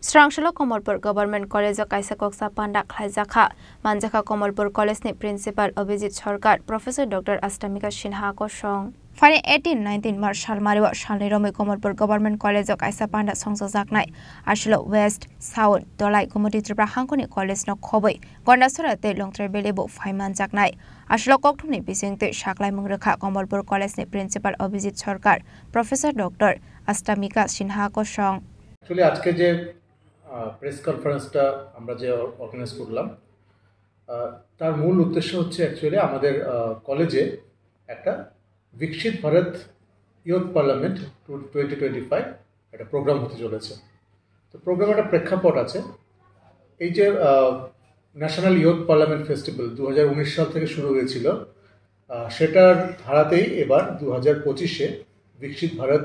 Srangshala Komalpur Government College of Kaisa Koksa Panda Khlaizakha Manjakha Komalpur College ni Principal Abhijit Sarkar Professor Dr. Astamika Sinha ko song Fare 18-19 March Shalmariwa Shalniromi Komalpur Government College of Kaisa Panda Songso Jaknai Ashlo West South Dolai Komoti Tripura Hangkoni College no Khoboi Gondasura te Longtre Belebo Faiman Jaknai Ashlo Kokthumni Bisingte Shaklai Mungrekha Komalpur College ni Principal Abhijit Sarkar Professor Dr. Astamika Sinha ko song Actually আজকে যে press কনফারেন্সটা আমরা যে organise করলাম তার মূল উদ্দেশ্য হচ্ছে actually আমাদের কলেজে একটা বিকশিত ভারত ইয়ুথ পার্লামেন্ট 2025 একটা প্রোগ্রাম হতে চলেছে। তো প্রোগ্রামের একটা প্রেক্ষাপট আছে। এই যে ন্যাশনাল ইয়ুথ পার্লামেন্ট ফেস্টিভ্যাল 2019 সাল থেকে শুরু হয়েছিল, সেটার ধারাতেই এবার 2025-এ বিকশিত ভারত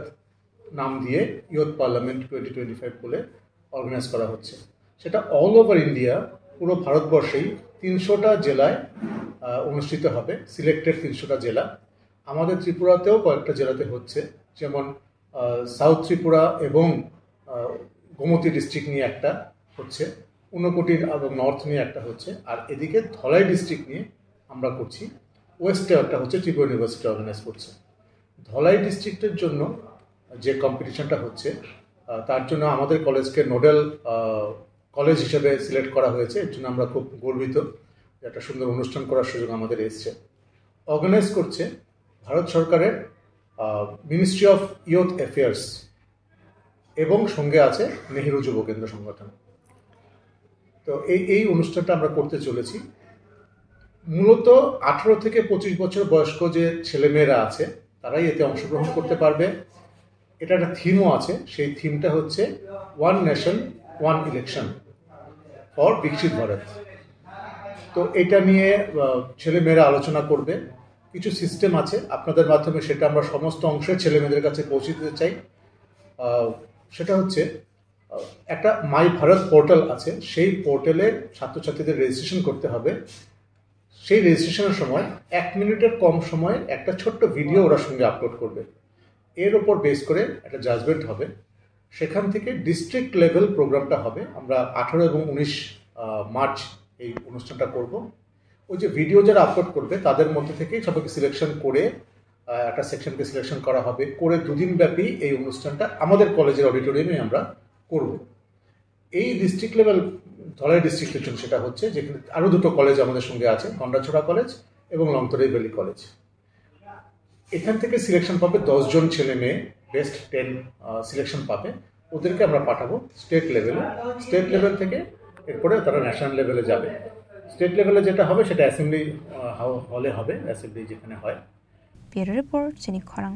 নাম দিয়ে ইয়ুথ পার্লামেন্ট 2025 বলে অর্গানাইজ করা হচ্ছে। সেটা অল ওভার ইন্ডিয়া, পুরো ভারতবর্ষেই 300টা জেলায় অনুষ্ঠিত হবে, সিলেক্টেড 300টা জেলা। আমাদের ত্রিপুরাতেও কয়েকটা জেলাতে হচ্ছে, যেমন সাউথ ত্রিপুরা এবং গোমতী ডিস্ট্রিক্ট নিয়ে একটা হচ্ছে, ঊনকোটি এবং নর্থ নিয়ে একটা হচ্ছে, আর এদিকে ধলাই ডিস্ট্রিক্ট নিয়ে আমরা করছি। ওয়েস্টে একটা হচ্ছে, ত্রিপুরা ইউনিভার্সিটি অর্গানাইজ করছে। ধলাই ডিস্ট্রিক্টের জন্য যে কম্পিটিশনটা হচ্ছে, তার জন্য আমাদের কলেজকে নোডাল কলেজ হিসেবে সিলেক্ট করা হয়েছে। এর জন্য আমরা খুব গর্বিত, একটা সুন্দর অনুষ্ঠান করার সুযোগ আমাদের এসছে। অর্গানাইজ করছে ভারত সরকারের মিনিস্ট্রি অফ ইয়ুথ অ্যাফেয়ার্স এবং সঙ্গে আছে নেহেরু যুব কেন্দ্র সংগঠন। তো এই অনুষ্ঠানটা আমরা করতে চলেছি। মূলত 18 থেকে 25 বছর বয়স্ক যে ছেলেমেয়েরা আছে তারাই এতে অংশগ্রহণ করতে পারবে। এটা একটা থিমও আছে, সেই থিমটা হচ্ছে one nation one election for বিকশিত ভারত। তো এটা নিয়ে ছেলেমেয়েরা আলোচনা করবে। কিছু সিস্টেম আছে আপনাদের মাধ্যমে, সেটা আমরা সমস্ত অংশের ছেলেমেয়েদের কাছে পৌঁছে দিতে চাই। সেটা হচ্ছে একটা মাই ভারত পোর্টাল আছে, সেই পোর্টালে ছাত্রছাত্রীদের রেজিস্ট্রেশন করতে হবে। সেই রেজিস্ট্রেশনের সময় 1 মিনিটের কম সময়ে একটা ছোট্ট ভিডিও ওরা সঙ্গে আপলোড করবে। এর ওপর বেস করে একটা জাজমেন্ট হবে। সেখান থেকে ডিস্ট্রিক্ট লেভেল প্রোগ্রামটা হবে। আমরা 18 এবং 19 মার্চ এই অনুষ্ঠানটা করব। ওই যে ভিডিও যারা আপলোড করবে তাদের মধ্যে থেকে সবাইকে সিলেকশন করে একটা সেকশনকে সিলেকশন করা হবে, করে 2 দিন ব্যাপী এই অনুষ্ঠানটা আমাদের কলেজের অডিটোরিয়ামে আমরা করব। এই ডিস্ট্রিক্ট লেভেল ধলাই ডিস্ট্রিক্টের জন্য সেটা হচ্ছে, যেখানে আরও 2টো কলেজ আমাদের সঙ্গে আছে, গন্ডাছড়া কলেজ এবং লংতরাই ভ্যালি কলেজ। এখান থেকে সিলেকশন পাবে 10 জন ছেলে মেয়ে, বেস্ট 10 সিলেকশন পাবে। ওদেরকে আমরা পাঠাবো স্টেট লেভেলে। স্টেট লেভেল থেকে এরপরে তারা ন্যাশনাল লেভেলে যাবে। স্টেট লেভেলে যেটা হবে সেটা অ্যাসেম্বলি হলে হবে, অ্যাসেম্বলি যেখানে হয়। ব্যুরো রিপোর্ট, চিনি খরাং।